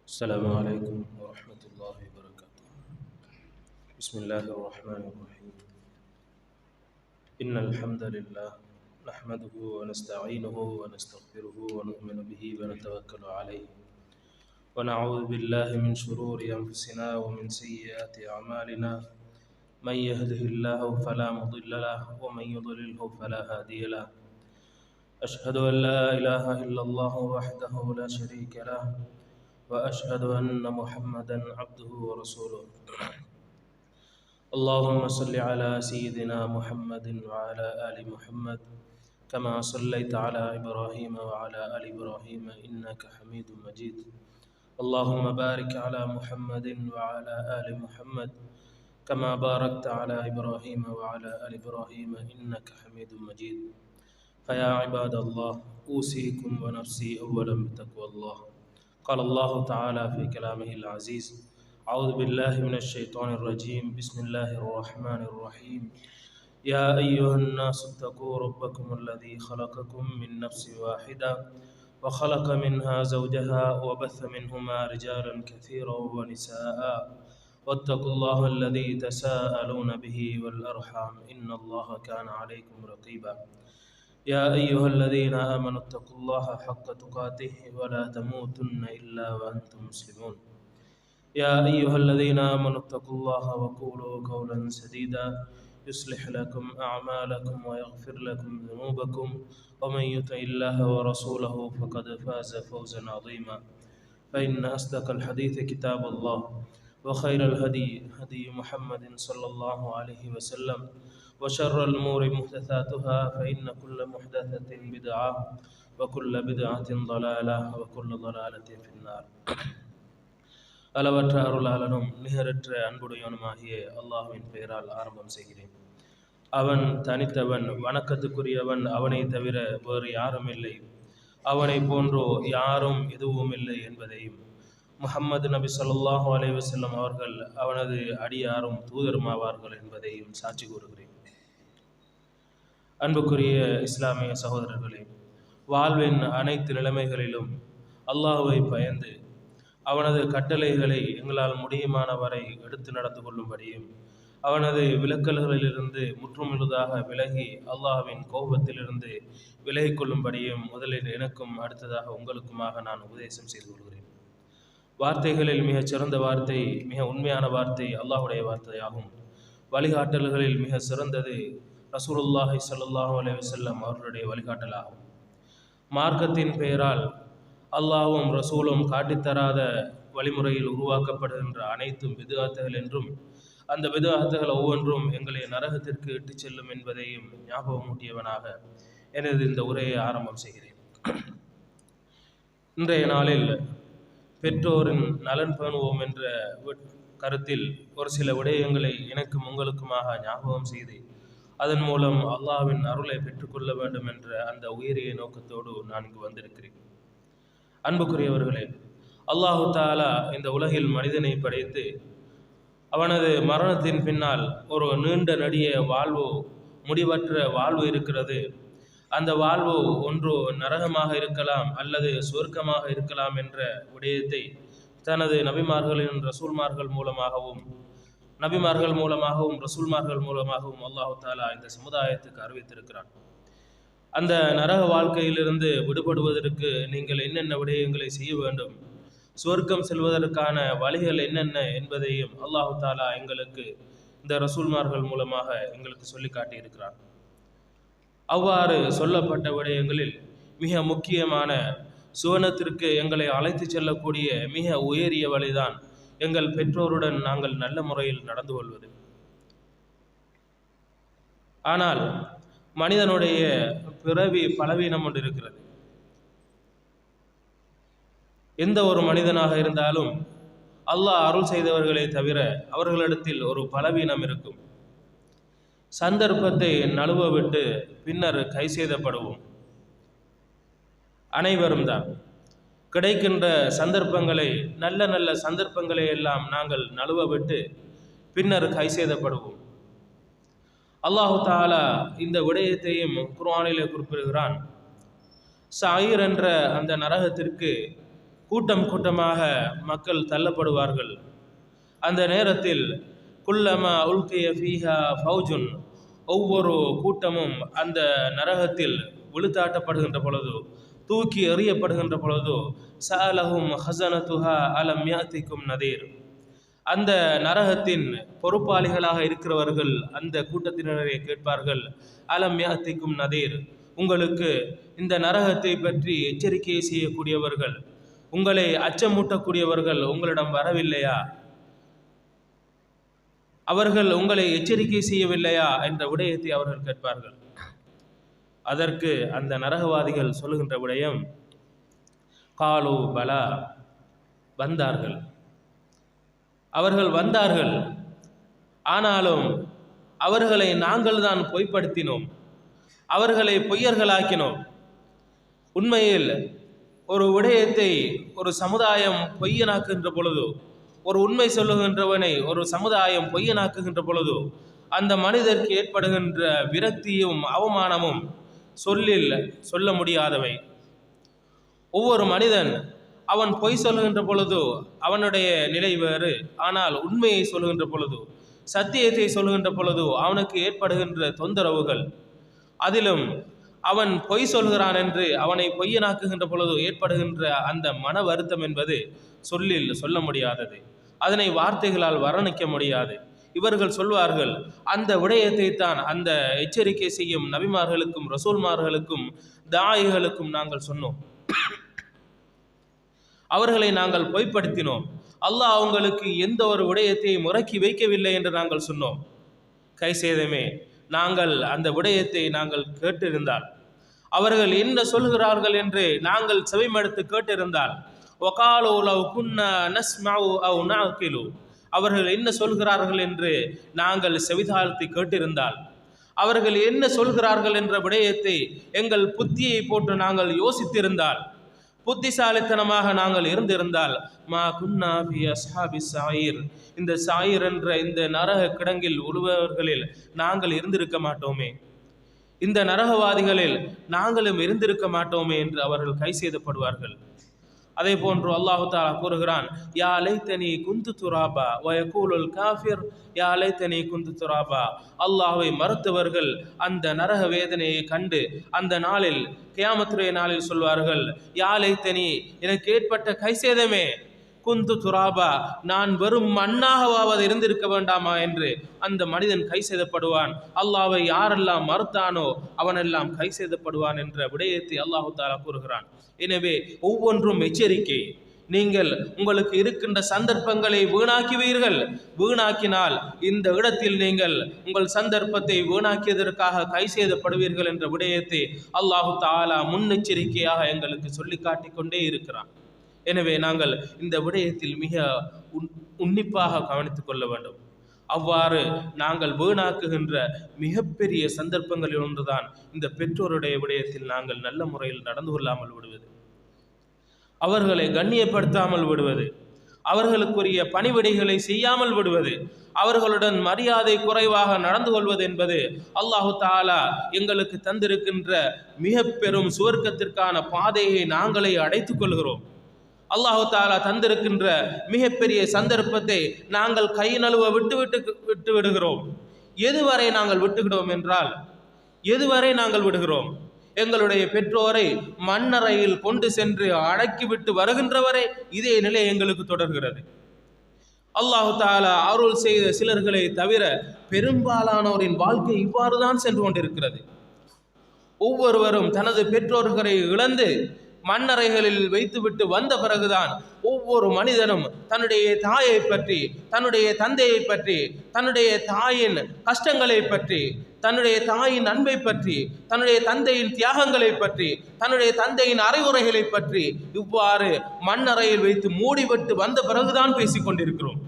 السلام عليكم ورحمة الله وبركاته. بسم الله الرحمن الرحيم. إن الحمد لله نحمده ونستعينه ونستغفره ونؤمن به ونتوكل عليه ونعوذ بالله من شرور أنفسنا ومن سيئات أعمالنا. من يهده الله فلا مضل له ومن يضلله فلا هادي له. أشهد أن لا إله إلا الله وحده لا شريك له وأشهد أن محمدا عبده ورسوله. اللهم صل على سيدنا محمد وعلى آل محمد كما صليت على إبراهيم وعلى آل إبراهيم إنك حميد مجيد. اللهم بارك على محمد وعلى آل محمد كما باركت على إبراهيم وعلى آل إبراهيم إنك حميد مجيد. فيا عباد الله، أوصيكم ونفسي أولا بتقوى الله. قال الله تعالى في كلامه العزيز: أعوذ بالله من الشيطان الرجيم. بسم الله الرحمن الرحيم. يا أيها الناس اتقوا ربكم الذي خلقكم من نفس واحدة وخلق منها زوجها وبث منهما رجالا كثيرا ونساء واتقوا الله الذي تساءلون به والأرحام إن الله كان عليكم رقيبا. يا أيها الذين آمنوا اتقوا الله حق تقاته ولا تموتن إلا وأنتم مسلمون. يا أيها الذين آمنوا اتقوا الله وقولوا قولا سديدا يصلح لكم أعمالكم ويغفر لكم ذنوبكم ومن يطع الله ورسوله فقد فاز فوزا عظيما. فإن أصدق الحديث كتاب الله وخير الهدي هدي محمد صلى الله عليه وسلم وشر الأمور محدثاتها فإن كل محدثة بدعة وكل بدعة ضلالة وكل ضلالة في النار. அளவற்ற அருளாளனும் நிகரற்ற அன்புடையவனுமாகிய அல்லாஹ்வின் பெயரால் ஆரம்பம் செய்கிறேன். அவன் தனித்தவன், வணக்கத்துக்குரியவன். அவனை தவிர வேறு யாரும் இல்லை, அவனை போன்றோ யாரும் எதுவும் இல்லை என்பதையும், முஹம்மது நபி ஸல்லல்லாஹு அலைஹி வஸல்லம் அவர்கள் அவனது அடியாரும் தூதருமாவார்கள் என்பதையும் சாட்சி கூறுகிறேன். அன்புக்குரிய இஸ்லாமிய சகோதரர்களே, வாழ்வின் அனைத்து நிலைமைகளிலும் அல்லாஹ்வை பயந்து அவனது கட்டளைகளை எங்களால் முடியுமான வரை எடுத்து நடந்து கொள்ளும்படியும், அவனது விலக்கல்களிலிருந்து முற்றுமுழுதாக விலகி அல்லாஹ்வின் கோபத்திலிருந்து விலகிக் கொள்ளும்படியும் முதலில் எனக்கும் அடுத்ததாக உங்களுக்குமாக நான் உபதேசம் செய்து கொள்கிறேன். வார்த்தைகளில் மிகச் சிறந்த வார்த்தை, மிக உண்மையான வார்த்தை அல்லாஹ்வுடைய வார்த்தையாகும். வழிகாட்டல்களில் மிக சிறந்தது ரசூலுல்லாஹி ஸல்லல்லாஹு அலைஹி வஸல்லம் அவர்களுடைய வழிகாட்டலாகும். மார்க்கத்தின் பெயரால் அல்லாஹ்வும் ரசூலும் காட்டித்தராத வழிமுறையில் உருவாக்கப்படுகின்ற அனைத்தும் பிதுஅத்துகள் என்றும், அந்த பிதுஅத்துகள் ஒவ்வொன்றும் எங்களை நரகத்திற்கு இட்டுச் செல்லும் என்பதையும் ஞாபகமூட்டியவனாக எனது இந்த உரையை ஆரம்பம் செய்கிறேன். இன்றைய நாளில் பெற்றோரின் நலன் பேணுவோம் என்ற கருத்தில் ஒரு சில விடயங்களை எனக்கும் உங்களுக்குமாக ஞாபகம் செய்து அதன் மூலம் அல்லாஹ்வின் அருளை பெற்றுக்கொள்ள வேண்டும் என்ற அந்த உயரிய நோக்கத்தோடு நான் இங்கு வந்திருக்கிறேன். அன்புக்குரியவர்களே, அல்லாஹு தஆலா இந்த உலகில் மனிதனை படைத்து அவனது மரணத்தின் பின்னால் ஒரு நீண்ட நெடிய வாழ்வு, முடிவற்ற வாழ்வு இருக்கிறது. அந்த வாழ்வு ஒன்று நரகமாக இருக்கலாம் அல்லது சொர்க்கமாக இருக்கலாம் என்ற விடயத்தை தனது நபிமார்களின் ரசூல்மார்கள் மூலமாகவும் ரசூல்மார்கள் மூலமாகவும் அல்லாஹு தஆலா இந்த சமுதாயத்துக்கு அறிவித்திருக்கிறான். அந்த நரக வாழ்க்கையிலிருந்து விடுபடுவதற்கு நீங்கள் என்னென்ன விடயங்களை செய்ய வேண்டும், சுவர்க்கம் செல்வதற்கான வழிகள் என்னென்ன என்பதையும் அல்லாஹு தஆலா எங்களுக்கு இந்த ரசூல்மார்கள் மூலமாக எங்களுக்கு சொல்லி காட்டியிருக்கிறான். அவ்வாறு சொல்லப்பட்ட விடயங்களில் மிக முக்கியமான, சுவனத்திற்கு எங்களை அழைத்து செல்லக்கூடிய மிக உயரிய வழிதான் எங்கள் பெற்றோருடன் நாங்கள் நல்ல முறையில் நடந்து கொள்வது. ஆனால் மனிதனுடைய பிறவி பலவீனம் ஒன்று இருக்கிறது. எந்த ஒரு மனிதனாக இருந்தாலும் அல்லாஹ் அருள் செய்தவர்களை தவிர அவர்களிடத்தில் ஒரு பலவீனம் இருக்கும். சந்தர்ப்பத்தை நழுவ விட்டு பின்னர் கை செய்தப்படுவோம். அனைவரும் தான் கிடைக்கின்ற சந்தர்ப்பங்களை, நல்ல நல்ல சந்தர்ப்பங்களை எல்லாம் நாங்கள் நழுவ விட்டு பின்னர் கை செய்தப்படுவோம். அல்லாஹு தஆலா இந்த விடயத்தையும் குர்ஆனிலே குறிப்பிடுகிறான். சயீர் என்ற அந்த நரகத்திற்கு கூட்டம் கூட்டமாக மக்கள் தள்ளப்படுவார்கள். அந்த நேரத்தில் குல்லமா உல்கிய ஃபீஹா ஃபௌஜுன், ஒவ்வொரு கூட்டமும் அந்த நரகத்தில் விழுத்தாட்டப்படுகின்ற பொழுது, தூக்கி எறியப்படுகின்ற பொழுது, சஅலஹும் ஹஸனதுஹா அலம் யாத்திக்கும் நதீர், அந்த நரகத்தின் பொறுப்பாளிகளாக இருக்கிறவர்கள் அந்த கூட்டத்தினரை கேட்பார்கள், அலம் யாத்திக்கும் நதீர், உங்களுக்கு இந்த நரகத்தை பற்றி எச்சரிக்கை செய்யக்கூடியவர்கள், உங்களை அச்சமூட்டக்கூடியவர்கள் உங்களிடம் வரவில்லையா, அவர்கள் உங்களை எச்சரிக்கை செய்யவில்லையா என்ற விடயத்தை அவர்கள் கேட்பார்கள். அதற்கு அந்த நரகவாதிகள் சொல்லுகின்ற விடயம், காலு பலா, வந்தார்கள், அவர்கள் வந்தார்கள், ஆனாலும் அவர்களை நாங்கள் தான் பொய்ப்படுத்தினோம், அவர்களை பொய்யர்களாக்கினோம். உண்மையில் ஒரு விடயத்தை ஒரு சமுதாயம் பொய்யனாக்குகின்ற பொழுது, ஒரு உண்மை சொல்லுகின்றவனை ஒரு சமுதாயம் பொய்யனாக்குகின்ற பொழுது, அந்த மனிதருக்கு ஏற்படுகின்ற விரக்தியும் அவமானமும் சொல்லில் சொல்ல முடியாதவை. ஒவ்வொரு மனிதன் அவன் பொய் சொல்லுகின்ற பொழுது அவனுடைய நிலை வேறு, ஆனால் உண்மையை சொல்லுகின்ற பொழுது, சத்தியத்தை சொல்லுகின்ற பொழுது அவனுக்கு ஏற்படுகின்ற தொந்தரவுகள், அதிலும் அவன் பொய் சொல்கிறான் என்று அவனை பொய்யனாக்குகின்ற பொழுது ஏற்படுகின்ற அந்த மன வருத்தம் என்பது சொல்லில் சொல்ல முடியாதது, அதனை வார்த்தைகளால் வர்ணிக்க முடியாது. இவர்கள் சொல்வார்கள், அந்த விடயத்தை தான் அந்த எச்சரிக்கை செய்யும் நபிமார்களுக்கும் ரசூல்மார்களுக்கும் தாயிகளுக்கும் நாங்கள் சொன்னோம், அவர்களை நாங்கள் பொய்ப்படுத்தினோம், அல்லாஹ் அவங்களுக்கு எந்த ஒரு விடயத்தை முறக்கி வைக்கவில்லை என்று நாங்கள் சொன்னோம். கை சேதமே, நாங்கள் அந்த விடயத்தை நாங்கள் கேட்டிருந்தால், அவர்கள் என்ன சொல்கிறார்கள் என்று நாங்கள் செவிமடுத்து கேட்டிருந்தால், வகாலு லவ் குன்னா நஸ்மஉ அவ் நஅகிலு, அவர்கள் என்ன சொல்கிறார்கள் என்று நாங்கள் செவிதாழ்த்தி கேட்டிருந்தால், அவர்கள் என்ன சொல்கிறார்கள் என்ற விடயத்தை எங்கள் புத்தியை போட்டு நாங்கள் யோசித்திருந்தால், புத்திசாலித்தனமாக நாங்கள் இருந்திருந்தால், மா குன்னா ஃபி அஸ்ஹாபி ஸாயிர், இந்த சாயிர் என்ற இந்த நரக கிடங்கில் உழுபவர்களில் நாங்கள் இருந்திருக்க மாட்டோமே, இந்த நரகவாதிகளில் நாங்களும் இருந்திருக்க மாட்டோமே என்று அவர்கள் கை செய்தப்படுவார்கள். அதே போன்று அல்லாஹு தஆலா கூறுகிறான், யா லைத்தனி குந்து துராபா வ யகூலுல் காஃபிர் யா லைத்தனி குந்து துராபா, அல்லாஹ்வை மறுத்தவர்கள் அந்த நரக வேதனையை கண்டு அந்த நாளில், கியாமத்துடைய நாளில் சொல்வார்கள், யா லைத்தனி, எனக்கு ஏற்பட்ட கைசேதமே, குந்து துராபா, நான் வெறும் மண்ணாகவாவது இருந்திருக்க வேண்டாமா என்று அந்த மனிதன் கை செய்தப்படுவான். அல்லாஹ்வை யாரெல்லாம் மறுத்தானோ அவனெல்லாம் கை செய்தப்படுவான் என்ற விடயத்தை அல்லாஹு தஆலா கூறுகிறான். எனவே ஒவ்வொன்றும் எச்சரிக்கை. நீங்கள் உங்களுக்கு இருக்கின்ற சந்தர்ப்பங்களை வீணாக்குவீர்கள், வீணாக்கினால் இந்த இடத்தில் நீங்கள் உங்கள் சந்தர்ப்பத்தை வீணாக்கியதற்காக கை செய்தப்படுவீர்கள் என்ற விடயத்தை அல்லாஹு தஆலா முன்னெச்சரிக்கையாக எங்களுக்கு சொல்லி காட்டிக்கொண்டே இருக்கிறான். எனவே நாங்கள் இந்த விடயத்தில் மிக உன்னிப்பாக கவனித்துக் கொள்ள வேண்டும். அவ்வாறு நாங்கள் வீணாக்குகின்ற மிகப்பெரிய சந்தர்ப்பங்களில் ஒன்றுதான் இந்த பெற்றோருடைய விடயத்தில் நாங்கள் நல்ல முறையில் நடந்து கொள்ளாமல் விடுவது, அவர்களை கண்ணியப்படுத்தாமல் விடுவது, அவர்களுக்குரிய பணிவிடைகளை செய்யாமல் விடுவது, அவர்களுடன் மரியாதை குறைவாக நடந்து கொள்வது என்பது அல்லாஹு தஆலா எங்களுக்கு தந்திருக்கின்ற மிக பெரும் சுவர்க்கத்திற்கான பாதையை நாங்களே அடைத்துக் கொள்கிறோம். அல்லாஹு தஆலா தந்திருக்கின்ற மிகப்பெரிய சந்தர்ப்பத்தை நாங்கள் கை நழுவ விட்டு விடுகிறோம். எதுவரை நாங்கள் விட்டுகிறோம் என்றால், எதுவரை நாங்கள் விடுகிறோம்? எங்களுடைய பெற்றோரை மண்ணறையில் கொண்டு சென்று அடக்கிவிட்டு வருகின்றவரை இதே நிலை எங்களுக்கு தொடர்கிறது. அல்லாஹு தஆலா அருள் செய்த சிலர்களை தவிர பெரும்பாலானோரின் வாழ்க்கை இவ்வாறுதான் சென்று கொண்டிருக்கிறது. ஒவ்வொருவரும் தனது பெற்றோர்களை இழந்து மண்ணறைகளில் வைத்துவிட்டு வந்த பிறகுதான் ஒவ்வொரு மனிதனும் தன்னுடைய தாயை பற்றி, தன்னுடைய தந்தையை பற்றி, தன்னுடைய தாயின் கஷ்டங்களை பற்றி, தன்னுடைய தாயின் அன்பை பற்றி, தன்னுடைய தந்தையின் தியாகங்களை பற்றி, தன்னுடைய தந்தையின் அறிவுரைகளை பற்றி இவ்வாறு மண்ணறையில் வைத்து மூடிவிட்டு வந்த பிறகுதான் பேசிக்கொண்டிருக்கிறோம்.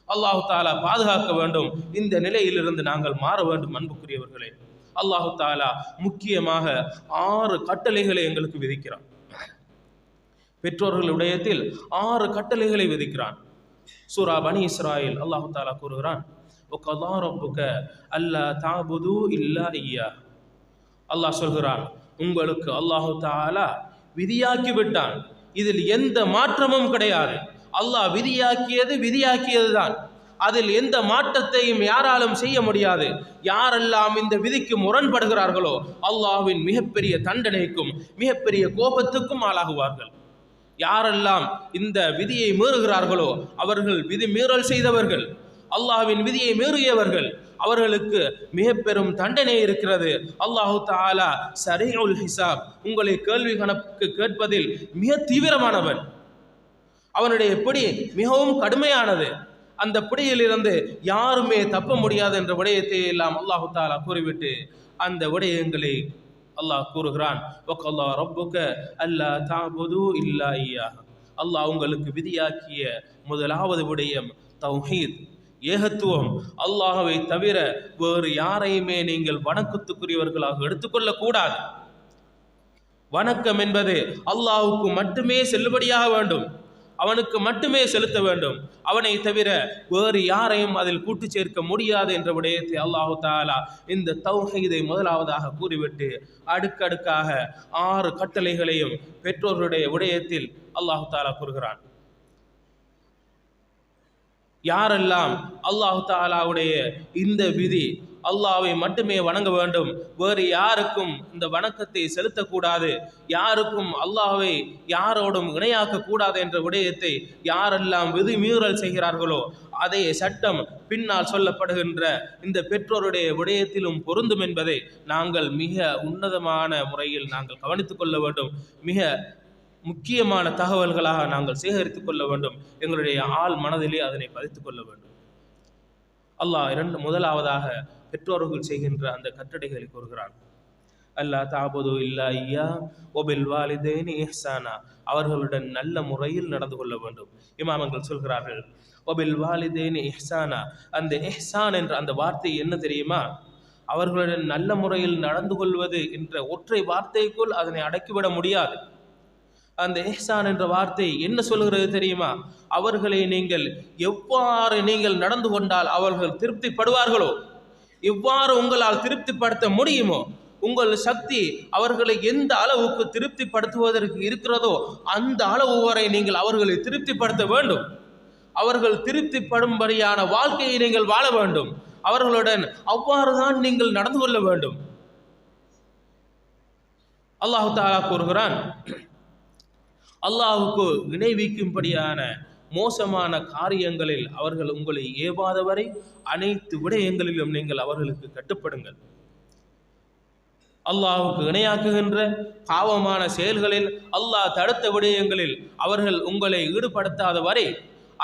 அல்லாஹு தஆலா பாதுகாக்க வேண்டும். இந்த நிலையிலிருந்து நாங்கள் மாற வேண்டும். அன்புக்குரியவர்களே, அல்லாஹு தஆலா முக்கியமாக 6 கட்டளைகளை எங்களுக்கு விதிக்கிறான். பெற்றோர்களுடையத்தில் 6 கட்டளைகளை விதிக்கிறான். சூரா பனி இஸ்ராயில் அல்லாஹு தஆலா கூறுகிறான், வகதா ரப்புக அல்லா தஅபுது இல்லா இய்யா. அல்லாஹ் சொல்கிறான், உங்களுக்கு அல்லாஹு தஆலா விதியாக்கி விட்டான், இதில் எந்த மாற்றமும் கிடையாது. அல்லாஹ் விதியாக்கியதுதான். அதில் எந்த மாற்றத்தையும் யாராலும் செய்ய முடியாது. யாரெல்லாம் இந்த விதிக்கு முரண்படுகிறார்களோ அல்லாஹ்வின் மிகப்பெரிய தண்டனைக்கும் மிகப்பெரிய கோபத்துக்கும் ஆளாகுவார்கள். யாரெல்லாம் இந்த விதியை மீறுகிறார்களோ அவர்கள் விதி மீறல் செய்தவர்கள், அல்லாஹ்வின் விதியை மீறியவர்கள். அவர்களுக்கு மிக பெரும் தண்டனை இருக்கிறது. அல்லாஹு தஆலா சரீஉல் ஹிசாப், உங்களை கேள்வி கணக்கு கேட்பதில் மிக தீவிரமானவன். அவனுடைய பிடி மிகவும் கடுமையானது. அந்த பிடியிலிருந்து யாருமே தப்ப முடியாது என்ற விடயத்தை எல்லாம் அல்லாஹு தஆலா கூறிவிட்டு அந்த விடயங்களை அல்லாஹ் கூறுகிறான். வகல்லா ரப்புக அல்லா தஅபுது இல்லா இய்யாஹ். அல்லாஹ் உங்களுக்கு விதியாக்கிய முதலாவது விடயம் தௌஹீத், ஏகத்துவம். அல்லாஹ்வை தவிர வேறு யாரையுமே நீங்கள் வணக்கத்துக்குரியவர்களாக எடுத்துக்கொள்ள கூடாது. வணக்கம் என்பது அல்லாஹ்வுக்கு மட்டுமே செல்லுபடியாக வேண்டும், அவனுக்கு மட்டுமே செலுத்த வேண்டும். அவனை தவிர வேறு யாரையும் அதில் கூட்டு சேர்க்க முடியாது என்ற விடயத்தை அல்லாஹு தஆலா இந்த தௌஹீதை முதலாவதாக கூறிவிட்டு அடுக்கடுக்காக 6 கட்டளைகளையும் பெற்றோர்களுடைய விடயத்தில் அல்லாஹு தஆலா கூறுகிறான். யாரெல்லாம் அல்லாஹு தஆலாவுடைய இந்த விதி, அல்லாஹ்வை மட்டுமே வணங்க வேண்டும், வேறு யாருக்கும் இந்த வணக்கத்தை செலுத்தக்கூடாது, யாருக்கும் அல்லாஹ்வை யாரோடும் இணையாக்க கூடாது என்ற விடயத்தை யாரெல்லாம் விதி மீறல் செய்கிறார்களோ அதே சட்டம் பின்னால் சொல்லப்படுகின்ற இந்த பெற்றோருடைய விடயத்திலும் பொருந்தும் என்பதை நாங்கள் மிக உன்னதமான முறையில் நாங்கள் கவனித்துக் கொள்ள வேண்டும். மிக முக்கியமான தகவல்களாக நாங்கள் சேகரித்துக் கொள்ள வேண்டும். எங்களுடைய ஆள் மனதிலே அதனை பதித்துக் கொள்ள வேண்டும். அல்லாஹ் முதலாவதாக பெற்றோர்கள் செய்கின்ற அந்த கட்டளைகளை கூறுகிறான். அல்லா தஅபுது இல்லா இய்யா வபில் வாலிதைனி இஹ்சானா. அவர்களுடன் நல்ல முறையில் நடந்து கொள்ள வேண்டும். இமாம்கள் சொல்கிறார்கள், வபில் வாலிதைனி இஹ்சானா. அந்த இஹ்சான் என்ற அந்த வார்த்தை என்ன தெரியுமா? அவர்களுடன் நல்ல முறையில் நடந்து கொள்வது என்ற ஒற்றை வார்த்தைக்குள் அதனை அடக்கிவிட முடியாது. அந்த இஹ்சான் என்ற வார்த்தை என்ன சொல்கிறது தெரியுமா? அவர்களை நீங்கள் எவ்வாறு நீங்கள் நடந்து கொண்டால் அவர்கள் திருப்திப்படுவார்களோ, எவ்வாறு உங்களால் திருப்திப்படுத்த முடியுமோ, உங்கள் சக்தி அவர்களை எந்த அளவுக்கு திருப்திப்படுத்துவதற்கு இருக்கிறதோ அந்த அளவு வரை நீங்கள் அவர்களை திருப்திப்படுத்த வேண்டும். அவர்கள் திருப்திப்படும்படியான வாழ்க்கையை நீங்கள் வாழ வேண்டும். அவர்களுடன் அவ்வாறுதான் நீங்கள் நடந்து கொள்ள வேண்டும். அல்லாஹு தஆலா கூறுகிறான், அல்லாஹுக்கு இணை வைக்கும்படியான மோசமான காரியங்களில் அவர்கள் உங்களை ஏவாதவரை அனைத்து விடயங்களிலும் நீங்கள் அவர்களுக்கு கட்டுப்படுங்கள். அல்லாஹுக்கு இணையாக்குகின்ற பாவமான செயல்களில், அல்லாஹ் தடுத்த விடயங்களில் அவர்கள் உங்களை ஈடுபடுத்தாத வரை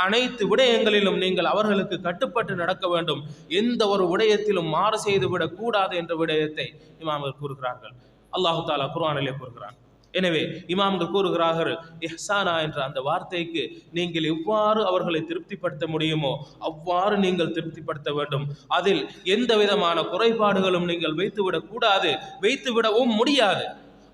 அனைத்து விடயங்களிலும் நீங்கள் அவர்களுக்கு கட்டுப்பட்டு நடக்க வேண்டும். எந்த ஒரு விடயத்திலும் மாறு செய்துவிடக் கூடாது என்ற விடயத்தை இமாம்கள் கூறுகிறார்கள். அல்லாஹு தஆலா குர்ஆனிலே கூறுகிறான். எனவே இமாம்கள் கூறுகிறார்கள், இஹ்சானா என்ற அந்த வார்த்தைக்கு நீங்கள் எவ்வாறு அவர்களை திருப்திப்படுத்த முடியுமோ அவ்வாறு நீங்கள் திருப்திப்படுத்த வேண்டும். அதில் எந்த விதமான குறைபாடுகளும் நீங்கள் வைத்துவிடக் கூடாது, வைத்துவிடவும் முடியாது.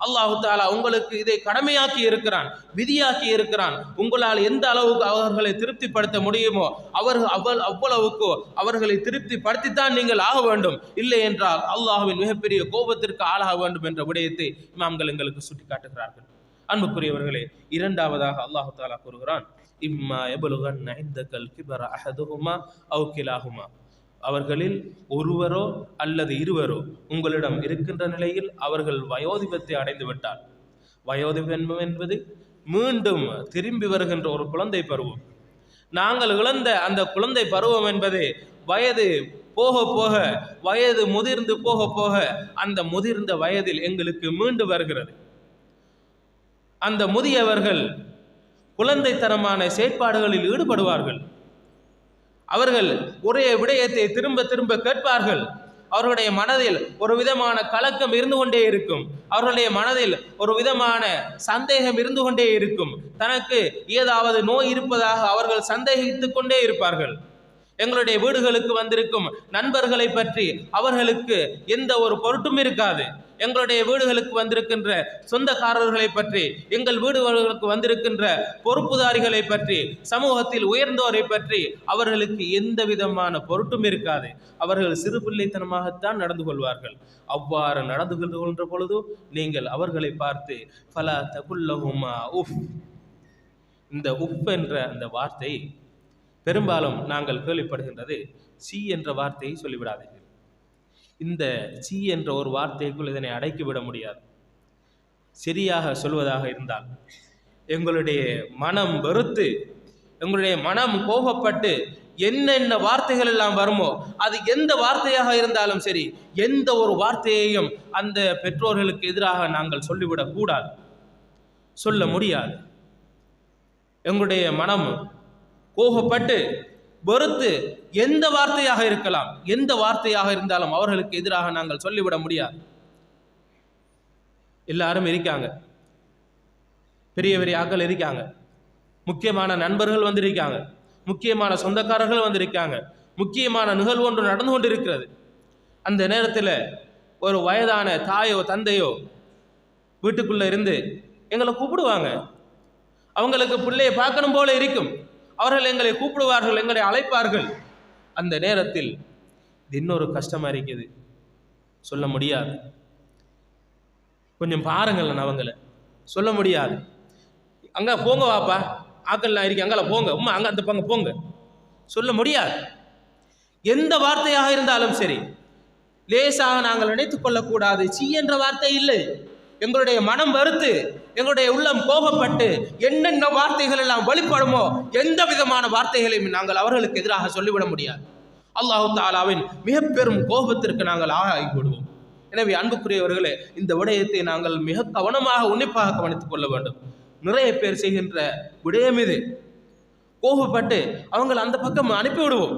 அல்லாஹு தஆலா உங்களுக்கு இதை கடமையாக்கி இருக்கிறான், விதியாக்கி இருக்கிறான். உங்களால் எந்த அளவுக்கு அவர்களை திருப்திப்படுத்த முடியுமோ அவ்வளவுக்கு அவர்களை திருப்திப்படுத்தித்தான் நீங்கள் ஆக வேண்டும். இல்லை என்றால் அல்லாஹ்வின் மிகப்பெரிய கோபத்திற்கு ஆளாக வேண்டும் என்ற விடயத்தை இமாம்கள் எங்களுக்கு சுட்டி காட்டுகிறார்கள். அன்புக்குரியவர்களே, இரண்டாவதாக அல்லாஹு தஆலா கூறுகிறான், இம்மா யபலுகன்ன இந்தகல் கிபர அஹதுஹுமா அவ் கிலாஹுமா. அவர்களில் ஒருவரோ அல்லது இருவரோ உங்களிடம் இருக்கின்ற நிலையில் அவர்கள் வயோதிபத்தை அடைந்து விட்டால், வயோதிபம் என்பது மீண்டும் திரும்பி வருகின்ற ஒரு குழந்தை பருவம். நாங்கள் இழந்த அந்த குழந்தை பருவம் என்பது வயது போக போக, வயது முதிர்ந்து போக போக அந்த முதிர்ந்த வயதில் எங்களுக்கு மீண்டு வருகிறது. அந்த முதியவர்கள் குழந்தைத்தனமான செயற்பாடுகளில் ஈடுபடுவார்கள். அவர்கள் ஒரே விடயத்தை திரும்ப திரும்ப கேட்பார்கள். அவர்களுடைய மனதில் ஒரு விதமான கலக்கம் இருந்து கொண்டே இருக்கும். அவர்களுடைய மனதில் ஒரு விதமான சந்தேகம் இருந்து கொண்டே இருக்கும். தனக்கு ஏதாவது நோய் இருப்பதாக அவர்கள் சந்தேகித்துக் கொண்டே இருப்பார்கள். எங்களுடைய வீடுகளுக்கு வந்திருக்கும் நண்பர்களை பற்றி அவர்களுக்கு எந்த ஒரு பொருட்டும் இருக்காது. எங்களுடைய வீடுகளுக்கு வந்திருக்கின்ற சொந்தக்காரர்களை பற்றி, எங்கள் வீடுகளுக்கு வந்திருக்கின்ற பொறுப்புதாரிகளை பற்றி, சமூகத்தில் உயர்ந்தோரை பற்றி அவர்களுக்கு எந்த விதமான பொருட்டும் இருக்காது. அவர்கள் சிறு பிள்ளைத்தனமாகத்தான் நடந்து கொள்வார்கள். அவ்வாறு நடந்து கொள்கின்ற பொழுது நீங்கள் அவர்களை பார்த்து ஃபலா தகுல்லஹுமா உஃப், இந்த உப் என்ற அந்த வார்த்தை பெரும்பாலும் நாங்கள் கேள்விப்படுகின்றது சி என்ற வார்த்தையை சொல்லிவிடாதீர்கள். இந்த சி என்ற ஒரு வார்த்தைக்குள் இதனை அடக்கிவிட முடியாது. சரியாக சொல்வதாக இருந்தால் எங்களுடைய மனம் வெறுத்து, எங்களுடைய மனம் கோபப்பட்டு என்னென்ன வார்த்தைகள் எல்லாம் வருமோ, அது எந்த வார்த்தையாக இருந்தாலும் சரி, எந்த ஒரு வார்த்தையையும் அந்த பெற்றோர்களுக்கு எதிராக நாங்கள் சொல்லிவிடக் கூடாது, சொல்ல முடியாது. எங்களுடைய மனம் கோபப்பட்டு வெறுத்து எந்த வார்த்தையாக இருக்கலாம், எந்த வார்த்தையாக இருந்தாலும் அவர்களுக்கு எதிராக நாங்கள் சொல்லிவிட முடியாது. எல்லாரும் இருக்காங்க, பெரிய பெரிய ஆட்கள் இருக்காங்க, முக்கியமான நண்பர்கள் வந்திருக்காங்க, முக்கியமான சொந்தக்காரர்கள் வந்திருக்காங்க, முக்கியமான நிகழ்வு ஒன்று நடந்து கொண்டிருக்கிறது. அந்த நேரத்தில் ஒரு வயதான தாயோ தந்தையோ வீட்டுக்குள்ள இருந்து எங்களை கூப்பிடுவாங்க. அவங்களுக்கு பிள்ளையை பார்க்கணும் போல இருக்கும். அவர்கள் எங்களை கூப்பிடுவார்கள், எங்களை அழைப்பார்கள். அந்த நேரத்தில் இது இன்னொரு கஷ்டமா இருக்குது, சொல்ல முடியாது. கொஞ்சம் பாருங்கள், அவங்கள சொல்ல முடியாது. அங்கே போங்க வாப்பா, ஆக்கள்லாம் இருக்கு, அங்கே போங்க, உம்மா அங்கே அந்த பங்க போங்க, சொல்ல முடியாது. எந்த வார்த்தையாக இருந்தாலும் சரி, லேசாக நாங்கள் நினைத்துக் கொள்ளக்கூடாது. சி என்ற வார்த்தை இல்லை. எங்களுடைய மனம் வருத்து, எங்களுடைய உள்ளம் கோபப்பட்டு என்னென்ன வார்த்தைகள் எல்லாம் வெளிப்படுமோ, எந்த விதமான வார்த்தைகளையும் நாங்கள் அவர்களுக்கு எதிராக சொல்லிவிட முடியாது. அல்லாஹு தஆலாவின் மிக பெரும் கோபத்திற்கு நாங்கள் ஆகிவிடுவோம். எனவே அன்புக்குரியவர்களே, இந்த விடயத்தை நாங்கள் மிக கவனமாக உன்னிப்பாக கவனித்துக் கொள்ள வேண்டும். நிறைய பேர் செய்கின்ற விடயம் இது. கோபப்பட்டு அவங்களை அந்த பக்கம் அனுப்பி விடுவோம்.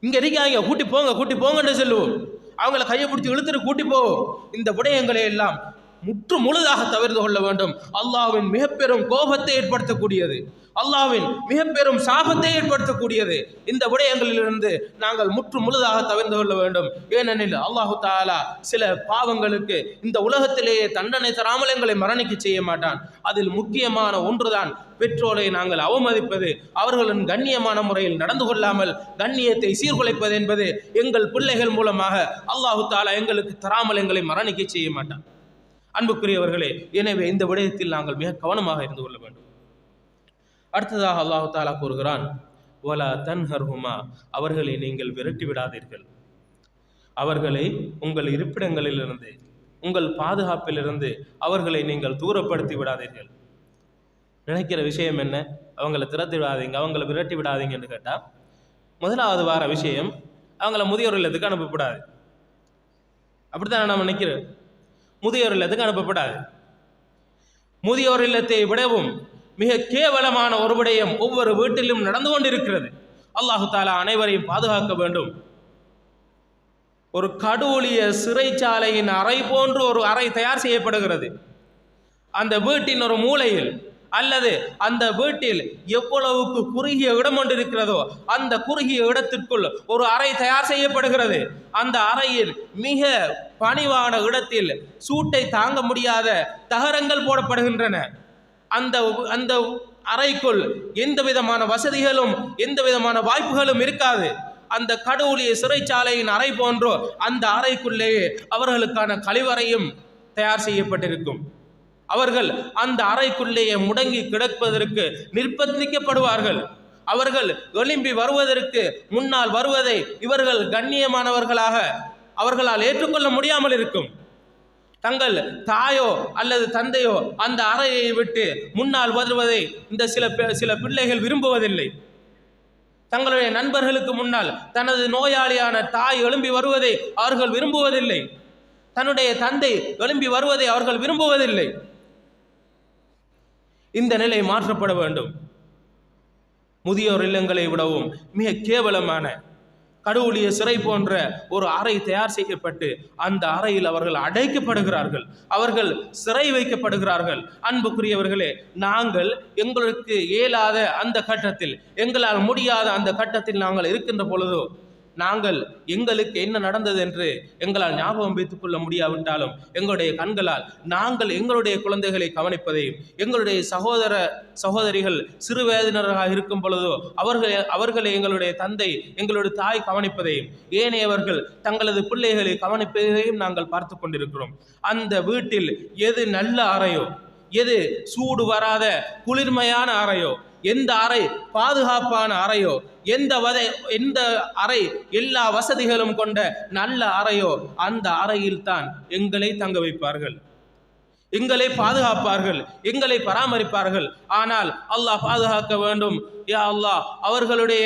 இங்க இருக்காங்க, கூட்டி போங்க கூட்டி போங்கன்னு சொல்லுவோம். அவங்களை கையை பிடிச்சி இழுத்துட்டு கூட்டி போவோம். இந்த விடயங்களை எல்லாம் முற்று முழுதாக தவிர்த்து கொள்ள வேண்டும். அல்லாஹ்வின் மிக பெரும் கோபத்தை ஏற்படுத்தக்கூடியது, அல்லாஹ்வின் மிக பெரும் சாபத்தை ஏற்படுத்தக்கூடியது. இந்த விடயங்களிலிருந்து நாங்கள் முற்று முழுதாக தவிர்த்து கொள்ள வேண்டும். ஏனெனில் அல்லாஹு தஆலா சில பாவங்களுக்கு இந்த உலகத்திலேயே தண்டனை தராமல் எங்களை மரணிக்க செய்ய மாட்டான். அதில் முக்கியமான ஒன்றுதான் பெற்றோரை நாங்கள் அவமதிப்பது, அவர்களின் கண்ணியமான முறையில் நடந்து கொள்ளாமல் கண்ணியத்தை சீர்குலைப்பது என்பது எங்கள் பிள்ளைகள் மூலமாக அல்லாஹு தஆலா எங்களுக்கு தராமல் எங்களை மரணிக்க செய்ய மாட்டான். அன்புக்குரியவர்களே, எனவே இந்த விடயத்தில் நாங்கள் மிக கவனமாக இருந்து கொள்ள வேண்டும். அடுத்ததாக அல்லாஹு தஆலா கூறுகிறான், வலா தன்ஹர்ஹுமா, அவர்களை நீங்கள் விரட்டி விடாதீர்கள். அவர்களை உங்கள் இருப்பிடங்களிலிருந்து, உங்கள் பாதுகாப்பிலிருந்து அவர்களை நீங்கள் தூரப்படுத்தி விடாதீர்கள். நினைக்கிற விஷயம் என்ன? அவங்கள திரட்டி விடாதீங்க, அவங்கள விரட்டி விடாதீங்கன்னு கேட்டால், முதலாவது வார விஷயம் அவங்கள முதியோர் இல்லத்துக்கு அனுப்பக்கூடாது. அப்படித்தான் நான் நினைக்கிறேன். முதியோர் இல்லத்துக்கு அனுப்பப்படாது. முதியோர் இல்லத்தை விடவும் மிக கேவலமான ஒரு விடயம் ஒவ்வொரு வீட்டிலும் நடந்து கொண்டிருக்கிறது. அல்லாஹு தஆலா அனைவரையும் பாதுகாக்க வேண்டும். ஒரு கடூழிய சிறைச்சாலையின் அறை போன்று ஒரு அறை தயார் செய்யப்படுகிறது. அந்த வீட்டின் ஒரு மூலையில் அல்லது அந்த வீட்டில் எவ்வளவுக்கு குறுகிய இடம் ஒன்று இருக்கிறதோ அந்த குறுகிய இடத்திற்குள் ஒரு அறை தயார் செய்யப்படுகிறது. அந்த அறையில் மிக பணிவான இடத்தில் சூட்டை தாங்க முடியாத தகரங்கள் போடப்படுகின்றன. அந்த அந்த அறைக்குள் எந்த விதமான வசதிகளும் எந்த விதமான வாய்ப்புகளும் இருக்காது. அந்த கடூழிய சிறைச்சாலையின் அறை போன்றோ அந்த அறைக்குள்ளேயே அவர்களுக்கான கழிவறையும் தயார் செய்யப்பட்டிருக்கும். அவர்கள் அந்த அறைக்குள்ளேயே முடங்கி கிடப்பதற்கு நிர்பந்திக்கப்படுவார்கள். அவர்கள் எழும்பி வருவதற்கு முன்னால் வருவதை இவர்கள் கண்ணியமானவர்களாக அவர்களால் ஏற்றுக்கொள்ள முடியாமல் இருக்கும். தங்கள் தாயோ அல்லது தந்தையோ அந்த அறையை விட்டு முன்னால் வருவதை இந்த சில பிள்ளைகள் விரும்புவதில்லை. தங்களுடைய நண்பர்களுக்கு முன்னால் தனது நோயாளியான தாய் எழும்பி வருவதை அவர்கள் விரும்புவதில்லை. தன்னுடைய தந்தை எழும்பி வருவதை அவர்கள் விரும்புவதில்லை. இந்த நிலை மாற்றப்பட வேண்டும். முதியோர் இல்லங்களை விடவும் மிக கேவலமான கடவுளிய சிறை போன்ற ஒரு அறை தயார் செய்யப்பட்டு அந்த அறையில் அவர்கள் அடைக்கப்படுகிறார்கள், அவர்கள் சிறை வைக்கப்படுகிறார்கள். அன்புக்குரியவர்களே, நாங்கள் எங்களுக்கு இயலாத அந்த கட்டத்தில், எங்களால் முடியாத அந்த கட்டத்தில் நாங்கள் இருக்கின்ற பொழுதோ நாங்கள் எங்களுக்கு என்ன நடந்தது என்று எங்களால் ஞாபகம் வைத்துக் கொள்ள முடியாவிட்டாலும் எங்களுடைய கண்களால் நாங்கள் எங்களுடைய குழந்தைகளை கவனிப்பதையும், எங்களுடைய சகோதரிகள் சிறுவேதினராக இருக்கும் பொழுதோ அவர்களை எங்களுடைய தந்தை எங்களுடைய தாய் கவனிப்பதையும், ஏனையவர்கள் தங்களது பிள்ளைகளை கவனிப்பதையும் நாங்கள் பார்த்து கொண்டிருக்கிறோம். அந்த வீட்டில் எது நல்ல அறையோ, எது சூடு வராத குளிர்மையான அறையோ, எந்த அறை பாதுகாப்பான அறையோ, எந்த அறை எல்லா வசதிகளும் கொண்ட நல்ல அறையோ, அந்த அறையில் தான் எங்களை தங்க வைப்பார்கள், எங்களை பாதுகாப்பார்கள், எங்களை பராமரிப்பார்கள். ஆனால் அல்லாஹ் பாதுகாக்க வேண்டும். யா அல்லாஹ், அவர்களுடைய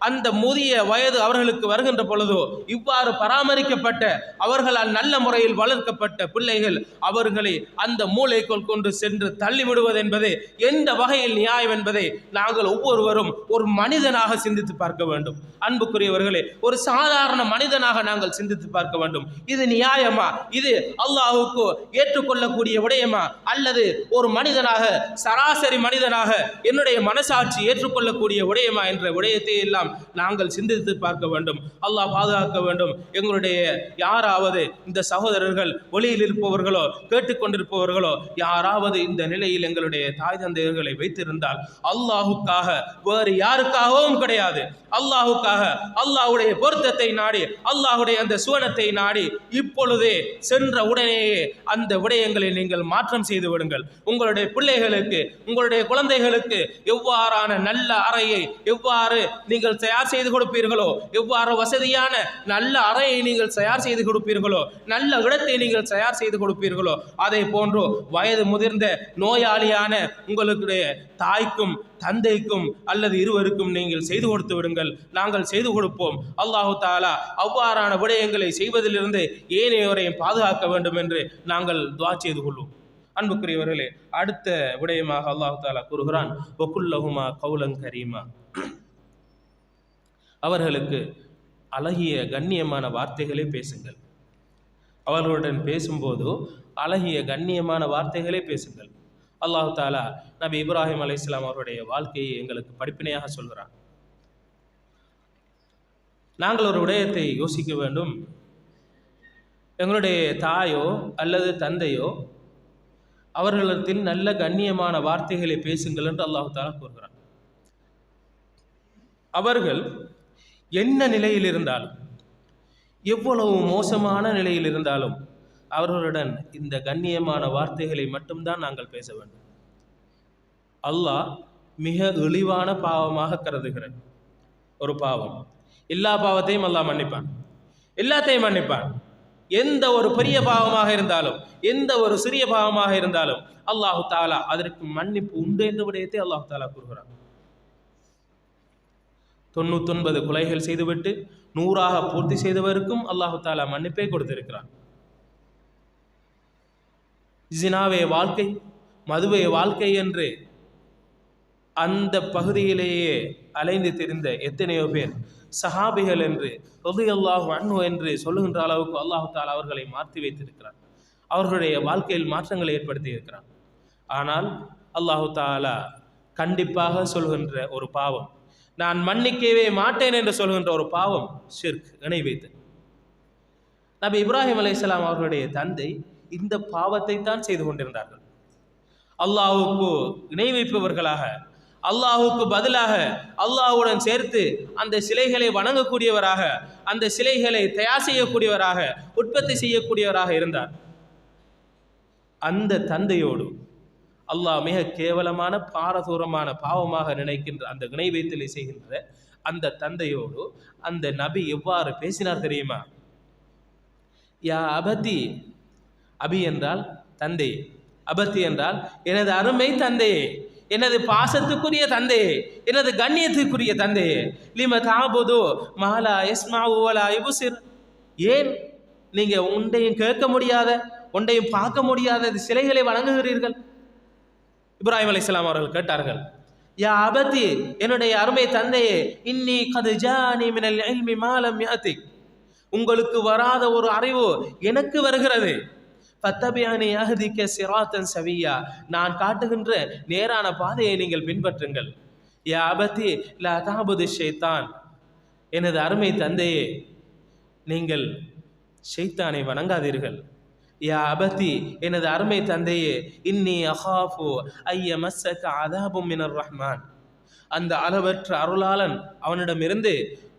அந்த முதிய வயது அவர்களுக்கு வருகின்ற பொழுதோ இவ்வாறு பராமரிக்கப்பட்ட அவர்களால் நல்ல முறையில் வளர்க்கப்பட்ட பிள்ளைகள் அவர்களை அந்த மூளைக்குள் கொண்டு சென்று தள்ளிவிடுவது என்பது எந்த வகையில் நியாயம் என்பதை நாங்கள் ஒவ்வொருவரும் ஒரு மனிதனாக சிந்தித்து பார்க்க வேண்டும். அன்புக்குரியவர்களே, ஒரு சாதாரண மனிதனாக நாங்கள் சிந்தித்து பார்க்க வேண்டும். இது நியாயமா? இது அல்லாஹுக்கு ஏற்றுக்கொள்ளக்கூடிய விடயமா? அல்லது ஒரு மனிதனாக, சராசரி மனிதனாக என்னுடைய மனசாட்சி ஏற்றுக்கொள்ளக்கூடிய விடயமா என்ற விடயத்தை எல்லாம் நாங்கள் சிந்தித்து பார்க்க வேண்டும். அல்லாஹ் பாதுகாக்க வேண்டும். எங்களுடைய யாராவது இந்த சகோதரர்கள் ஒளியில் இருப்பவர்களோ கேட்டுக்கொண்டிருப்பவர்களோ யாராவது இந்த நிலையில் எங்களுடைய தாய் தந்தையர்களை வைத்திருந்தால் அல்லாஹுக்காக, வேறு யாருக்காகவும் கிடையாது, அல்லாஹுக்காக, அல்லாஹுடைய பொருத்தத்தை நாடி, அல்லாஹுடைய அந்த சுவனத்தை நாடி இப்பொழுதே சென்ற உடனேயே அந்த விடயங்களை நீங்கள் மாற்றம் செய்து விடுங்கள். உங்களுடைய பிள்ளைகளுக்கு, உங்களுடைய குழந்தைகளுக்கு எவ்வாறான நல்ல அறையை எவ்வாறு நீங்கள் தயார் செய்து கொடுப்பீர்களோ, எவ்வாறு வசதியான நல்ல அறையை நீங்கள் தயார் செய்து கொடுப்பீர்களோ, நல்ல இடத்தை நீங்கள் தயார் செய்து கொடுப்பீர்களோ, அதை போன்று வயது முதிர்ந்த நோயாளியான உங்களுடைய தாய்க்கும் தந்தைக்கும் அல்லது இருவருக்கும் நீங்கள் செய்து கொடுத்து விடுங்கள். நாங்கள் செய்து கொடுப்போம். அல்லாஹு தஆலா அவ்வாறான விடயங்களை செய்வதிலிருந்து ஏனையோரையும் பாதுகாக்க வேண்டும் என்று நாங்கள் துஆ செய்து கொள்வோம். அன்புக்குரியவர்களே, அடுத்த விடயமாக அல்லாஹு தஆலா கூறுகிறான், வகுல்லஹுமா கௌலன் கரீமா. அவர்களுக்கு அழகிய கண்ணியமான வார்த்தைகளே பேசுங்கள். அவர்களுடன் பேசும்போது அழகிய கண்ணியமான வார்த்தைகளே பேசுங்கள். அல்லாஹு தஆலா நபி இப்ராஹிம் அலைஹிஸ்ஸலாம் அவருடைய வாழ்க்கையை எங்களுக்கு படிப்பினையாக சொல்கிறார். நாங்கள் ஒரு விடயத்தை யோசிக்க வேண்டும். எங்களுடைய தாயோ அல்லது தந்தையோ அவர்களிடத்தில் நல்ல கண்ணியமான வார்த்தைகளை பேசுங்கள் என்று அல்லாஹு தஆலா கூறுகிறார். அவர்கள் என்ன நிலையில் இருந்தாலும், எவ்வளவு மோசமான நிலையில் இருந்தாலும் அவர்களுடன் இந்த கண்ணியமான வார்த்தைகளை மட்டும்தான் நாங்கள் பேச வேண்டும். அல்லாஹ் மிக இழிவான பாவமாக கருதுகிறார் ஒரு பாவம். எல்லா பாவத்தையும் அல்லாஹ் மன்னிப்பான், எல்லாத்தையும் மன்னிப்பான். எந்த ஒரு பெரிய பாவமாக இருந்தாலும், எந்த ஒரு சிறிய பாவமாக இருந்தாலும் அல்லாஹு தஆலா அதற்கு மன்னிப்பு உண்டு என்ற விடயத்தை அல்லாஹு தஆலா கூறுகிறார். 99 கொலைகள் செய்துவிட்டு 100ஆக பூர்த்தி செய்தவருக்கும் அல்லாஹு தஆலா மன்னிப்பை கொடுத்திருக்கிறார். ஜினாவே வாழ்க்கை, மதுவே வாழ்க்கை என்று அந்த பகுதியிலேயே அலைந்து திரிந்த எத்தனையோ பேர் சஹாபிகள் என்று ரலியல்லாஹு அன்ஹு என்று சொல்லுகின்ற அளவுக்கு அல்லாஹு தஆலா அவர்களை மாற்றி வைத்திருக்கிறார். அவர்களுடைய வாழ்க்கையில் மாற்றங்களை ஏற்படுத்தி இருக்கிறார். ஆனால் அல்லாஹு தஆலா கண்டிப்பாக சொல்கின்ற ஒரு பாவம், நான் மன்னிக்கவே மாட்டேன் என்று சொல்கின்ற ஒரு பாவம் ஷிர்க், இணை வைத்தல். நபி இப்ராஹிம் அலைஹிஸ்ஸலாம் அவர்களுடைய தந்தை இந்த பாவத்தை தான் செய்து கொண்டிருந்தார்கள். அல்லாஹுக்கு இணை வைப்பவர்களாக, அல்லாஹுக்கு பதிலாக அல்லாஹுடன் சேர்த்து அந்த சிலைகளை வணங்கக்கூடியவராக, அந்த சிலைகளை தயார் செய்யக்கூடியவராக, உற்பத்தி செய்யக்கூடியவராக இருந்தார். அந்த தந்தையோடு அல்லாஹ் மிக கேவலமான பாரதூரமான பாவமாக நினைக்கின்ற அந்த இணை வைத்தலை செய்கின்ற அந்த தந்தையோடு அந்த நபி எவ்வாறு பேசினார் தெரியுமா? யா அபதி, அபி என்றால் தந்தை, அபத்தி என்றால் எனது அருமை தந்தையே, எனது பாசத்துக்குரிய தந்தையே, எனது கண்ணியத்துக்குரிய தந்தையே, லிம தாபுது மஹலா யஸ்மாஉ வலா யுப்சிர். ஏன் நீங்க ஒன்றையும் கேட்க முடியாத, ஒன்றையும் பார்க்க முடியாத சிலைகளை வணங்குகிறீர்கள்? இப்ராஹிம் அலைஹிஸ்ஸலாம் அவர்கள் கேட்டார்கள், யா அபதி, என்னுடைய அருமை தந்தையே, இன்னி கத் ஜானி மினல் இல்மி மா லம் யஅதிக், உங்களுக்கு வராத ஒரு அறிவு எனக்கு வருகிறது. ஃபத்தபிஅனி அஹ்திக சிராத்தன் சவியா, நான் காட்டுகின்ற நேரான பாதையை நீங்கள் பின்பற்றுங்கள். யா அபதி லா தஅபுது ஷைத்தான், எனது அருமை தந்தையே, நீங்கள் ஷைத்தானை வணங்காதீர்கள். யா அபதி, எனது அருமை தந்தையே, இன்னி அகாஃபு ஐய மஸ்ஸக அதாபும் மினர் ரஹ்மான், அந்த அளவற்ற அருளாளன் அவனிடமிருந்து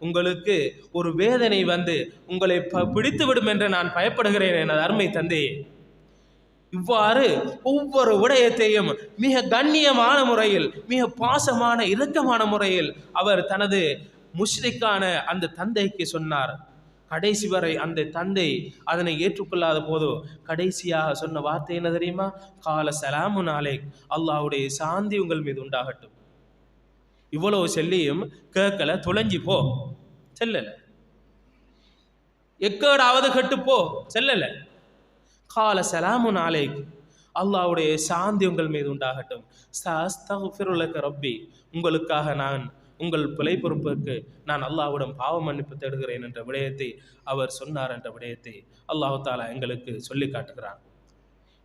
உங்களுக்கு ஒரு வேதனை வந்து உங்களை பிடித்து விடும் என்று நான் பயப்படுகிறேன் எனது அருமை தந்தையே. இவ்வாறு ஒவ்வொரு விடயத்தையும் மிக கண்ணியமான முறையில், மிக பாசமான இரக்கமான முறையில் அவர் தனது முஷ்ரிக்கான அந்த தந்தைக்கு சொன்னார். கடைசி வரை அந்த தந்தை அதனை ஏற்றுக்கொள்ளாத போது கடைசியாக சொன்ன வார்த்தை என்ன தெரியுமா? கால சலாமுன் அலைக், அல்லாஹ்வுடைய சாந்தி உங்கள் மீது உண்டாகட்டும். இவ்வளவு சொல்லியும் கேட்கல, தொலைஞ்சி போ செல்லல. எக்கேடாவது கெட்டுப்போ செல்லல. கால சலாமுன் அலைக், அல்லாஹ்வுடைய சாந்தி உங்கள் மீது உண்டாகட்டும். சஅஸ்தக்ஃபிரு லக ரப்பி, உங்களுக்காக நான் உங்கள் பிழை பொறுப்புக்கு நான் அல்லாஹ்விடம் பாவ மன்னிப்பு தேடுகிறேன் என்ற விடயத்தை அவர் சொன்னார் என்ற விடயத்தை அல்லாஹ் தஆலா எங்களுக்கு சொல்லி காட்டுகிறான்.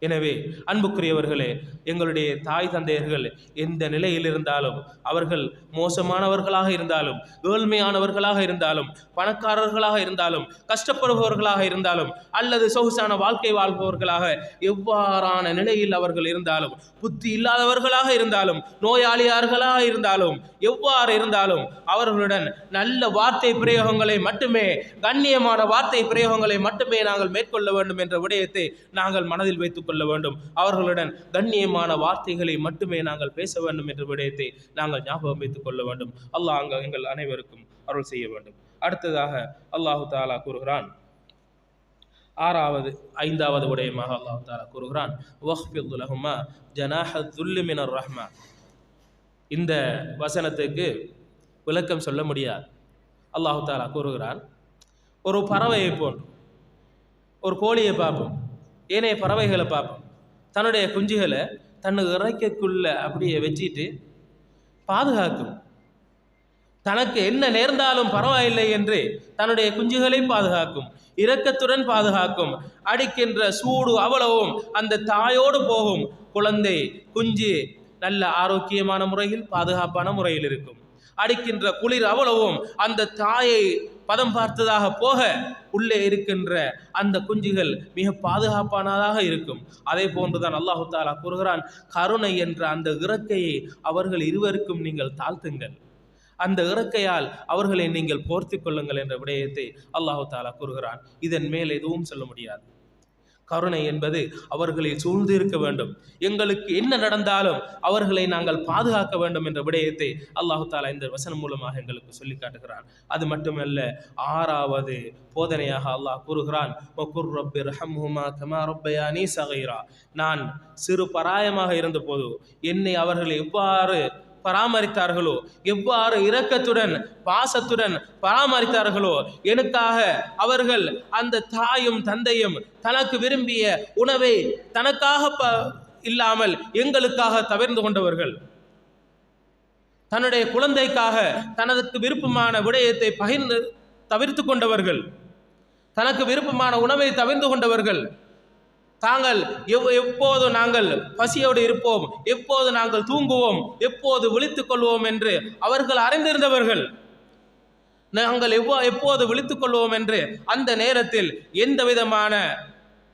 எனவே அன்புக்குரியவர்களே, எங்களுடைய தாய் தந்தையர்கள் எந்த நிலையில் இருந்தாலும், அவர்கள் மோசமானவர்களாக இருந்தாலும், ஏழ்மையானவர்களாக இருந்தாலும், பணக்காரர்களாக இருந்தாலும், கஷ்டப்படுபவர்களாக இருந்தாலும், அல்லது சொகுசான வாழ்க்கை வாழ்பவர்களாக எவ்வாறான நிலையில் அவர்கள் இருந்தாலும், புத்தி இல்லாதவர்களாக இருந்தாலும், நோயாளியார்களாக இருந்தாலும், எவ்வாறு இருந்தாலும் அவர்களுடன் நல்ல வார்த்தை பிரயோகங்களை மட்டுமே, கண்ணியமான வார்த்தை பிரயோகங்களை மட்டுமே நாங்கள் மேற்கொள்ள வேண்டும் என்ற விடயத்தை நாங்கள் மனதில் வைத்துக் கொள்ள வேண்டும். அவர்களுடன் கண்ணியமான வார்த்தைகளை மட்டுமே நாங்கள் பேச வேண்டும் என்ற விடயத்தை நாங்கள் ஞாபகம் வைத்துக் கொள்ள வேண்டும். அல்லாஹ் எங்கள் அனைவருக்கும் அருள் செய்ய வேண்டும். அடுத்ததாக அல்லாஹு தஆலா கூறுகிறான், ஐந்தாவது விடயமாக அல்லாஹ் தஆலா கூறுகிறான், வஹ்ஃபித் லஹுமா ஜனாஹ துல்லி மினர் ரஹ்மா. இந்த வசனத்துக்கு விளக்கம் சொல்ல முடியாது. அல்லாஹு தஆலா கூறுகிறான், ஒரு பறவையை போன்று, ஒரு கோழியை பார்ப்போம், ஏனைய பறவைகளை பார்ப்போம், தன்னுடைய குஞ்சுகளை தன்னுடைய இறக்கைக்குள்ள அப்படியே வச்சிட்டு பாதுகாக்கும். தனக்கு என்ன நேர்ந்தாலும் பரவாயில்லை என்று தன்னுடைய குஞ்சுகளை பாதுகாக்கும், இரக்கத்துடன் பாதுகாக்கும். அடிக்கின்ற சூடு அவ்வளவும் அந்த தாயோடு போகும். குழந்தை குஞ்சு நல்ல ஆரோக்கியமான முறையில், பாதுகாப்பான முறையில் இருக்கும். அடிக்கின்ற குளிர் அவ்வளவும் அந்த தாயை பதம் பார்த்ததாக போக உள்ளே இருக்கின்ற அந்த குஞ்சுகள் மிக பாதுகாப்பானதாக இருக்கும். அதே போன்றுதான் அல்லாஹு தஆலா கூறுகிறான், கருணை என்ற அந்த இறக்கையை அவர்கள் இருவருக்கும் நீங்கள் தாழ்த்துங்கள், அந்த இறக்கையால் அவர்களை நீங்கள் போர்த்தி கொள்ளுங்கள் என்ற விடயத்தை அல்லாஹு தஆலா கூறுகிறான். இதன் மேல் எதுவும் சொல்ல முடியாது. கருணை என்பது அவர்களை சூழ்ந்து இருக்க வேண்டும். எங்களுக்கு என்ன நடந்தாலும் அவர்களை நாங்கள் பாதுகாக்க வேண்டும் என்ற விடயத்தை அல்லாஹு தஆலா இந்த வசனம் மூலமாக எங்களுக்கு சொல்லி காட்டுகிறான். அது மட்டுமல்ல, 6வது போதனையாக அல்லாஹ் கூறுகிறான், வகுர் ரப்பி ரஹம்ஹுமா கமா ரப்பயானி ஸகீரா. நான் சிறு பராயமாக இருந்த போது என்னை அவர்கள் எவ்வாறு பராமரித்தார்களோ, எவ்வாறு இரக்கத்துடன் பாசத்துடன் பராமரித்தார்களோ, எனக்காக அவர்கள் அந்த தாயும் தந்தையும் தனக்கு விரும்பிய உணவை தனக்காக இல்லாமல் எங்களுக்காக தவிர்ந்து கொண்டவர்கள், தன்னுடைய குழந்தைக்காக தனக்கு விருப்பமான விடயத்தை தவிர்த்து கொண்டவர்கள், தனக்கு விருப்பமான உணவை தவிர்த்து கொண்டவர்கள், தாங்கள் எப்போது நாங்கள் பசியோடு இருப்போம், எப்போது நாங்கள் தூங்குவோம், எப்போது விழித்துக் கொள்வோம் என்று அவர்கள் அறிந்திருந்தவர்கள். நாங்கள் எப்போது விழித்துக் கொள்வோம் என்று அந்த நேரத்தில் எந்த விதமான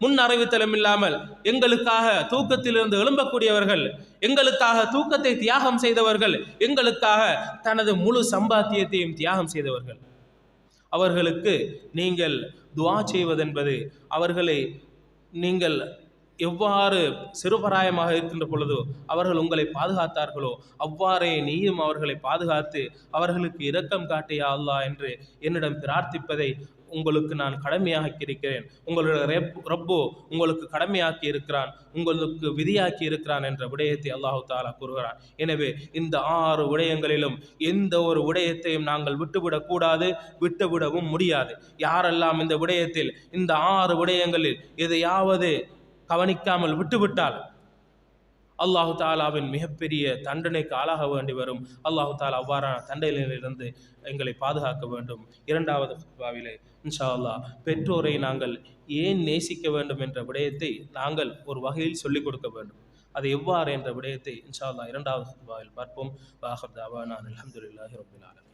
முன் அறிவித்தலும் இல்லாமல் எங்களுக்காக தூக்கத்திலிருந்து எழும்பக்கூடியவர்கள், எங்களுக்காக தூக்கத்தை தியாகம் செய்தவர்கள், எங்களுக்காக தனது முழு சம்பாத்தியத்தையும் தியாகம் செய்தவர்கள். அவர்களுக்கு நீங்கள் துஆ செய்வதென்பது, அவர்களை நீங்கள் எவ்வாறு சிறுபராயமாக இருக்கின்ற பொழுதோ அவர்கள் உங்களை பாதுகாத்தார்களோ அவ்வாறே நீயும் அவர்களை பாதுகாத்து அவர்களுக்கு இரக்கம் காட்டியா அல்லாஹ் என்று என்னிடம் பிரார்த்திப்பதை உங்களுக்கு நான் கடமையாக்கி இருக்கிறேன். உங்களுடைய ரப்பு உங்களுக்கு கடமையாக்கி இருக்கிறான், உங்களுக்கு விதியாக்கி இருக்கிறான் என்ற விடயத்தை அல்லாஹு தஆலா கூறுகிறான். எனவே இந்த 6 விடயங்களிலும் எந்த ஒரு விடயத்தையும் நாங்கள் விட்டுவிடக்கூடாது, விட்டுவிடவும் முடியாது. யாரெல்லாம் இந்த விடயத்தில், இந்த 6 விடயங்களில் எதையாவது கவனிக்காமல் விட்டுவிட்டால் அல்லாஹு தாலாவின் மிகப்பெரிய தண்டனைக்கு ஆளாக வேண்டி வரும். அல்லாஹு தாலா அவ்வாறான தண்டனையிலிருந்து எங்களை பாதுகாக்க வேண்டும். 2வது குத்பாவிலே இன்ஷா அல்லாஹ் பெற்றோரை நாங்கள் ஏன் நேசிக்க வேண்டும் என்ற விடயத்தை நாங்கள் ஒரு வகையில் சொல்லிக் கொடுக்க வேண்டும். அது எவ்வாறு என்ற விடயத்தை இன்ஷா அல்லாஹ் 2வது குத்பாவில் பார்ப்போம். வாஹிர் தஅவானா அல்ஹம்துலில்லாஹி ரப்பில் ஆலமீன்.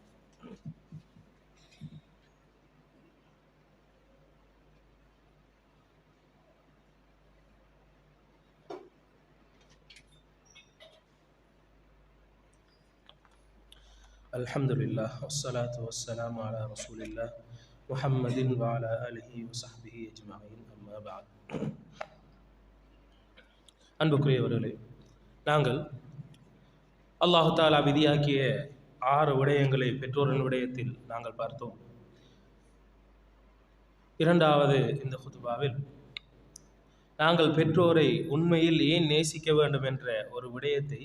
அல்ஹம்துலில்லாஹ் வஸ்ஸலாத்து வஸ்ஸலாமு அலா ரசூலில்லாஹ் முஹம்மதின் வ அலா ஆலிஹி வ ஸஹ்பிஹி அஜ்மஈன். அம்மா பஅத். அன்புக்குரியவர்களே, நாங்கள் அல்லாஹு தாலா விதியாக்கிய 6 விடயங்களை பெற்றோரின் விடயத்தில் நாங்கள் பார்த்தோம். இரண்டாவது இந்த ஹுதுபாவில் நாங்கள் பெற்றோரை உண்மையில் ஏன் நேசிக்க வேண்டும் என்ற ஒரு விடயத்தை